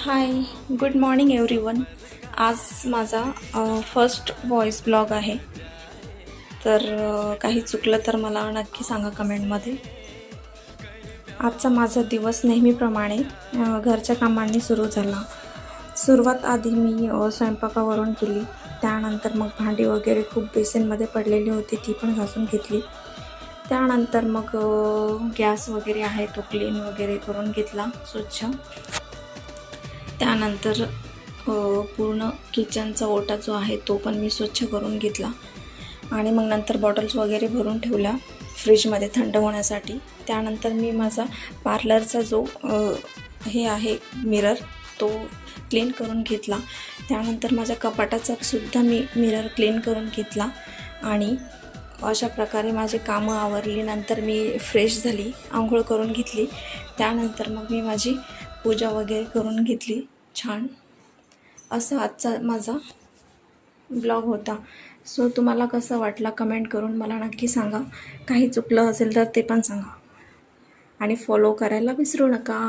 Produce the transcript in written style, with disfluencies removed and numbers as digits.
हाय, good morning everyone. आज माझा first voice blog आहे. तर काही चुकलं तर मला नक्की सांगा कमेंटमध्ये. आजचा माझा दिवस नेहमीप्रमाणे घरच्या कामांनी सुरू झाला. सुरुवात आधी मी स्वयंपाकावरून केली. त्यानंतर मग भांडी वगैरे खूप बेसिनमध्ये पडलेली होती, ती पण घासून घेतली. त्यानंतर मग गॅस वगैरे आहे तो क्लीन वगैरे करून घेतला स्वच्छ. त्यानंतर पूर्ण किचनचा ओटा जो आहे तो पण मी स्वच्छ करून घेतला आणि मग नंतर बॉटल्स वगैरे भरून ठेवल्या फ्रीजमध्ये थंड होण्यासाठी. त्यानंतर मी माझा पार्लरचा जो हे आहे मिरर तो क्लीन करून घेतला. त्यानंतर माझ्या कपाटाचा सुद्धा मी मिरर क्लीन करून घेतला आणि अशा प्रकारे माझे कामं आवरली. नंतर मी फ्रेश झाली, आंघोळ करून घेतली. त्यानंतर मग मी माझी पूजा वगैरे करून घेतली. छान असा आजचा माझा ब्लॉग होता. सो तुम्हाला कसं वाटला कमेंट करून मला नक्की सांगा. काही चुकलं असेल तर ते पण सांगा आणि फॉलो करायला विसरू नका.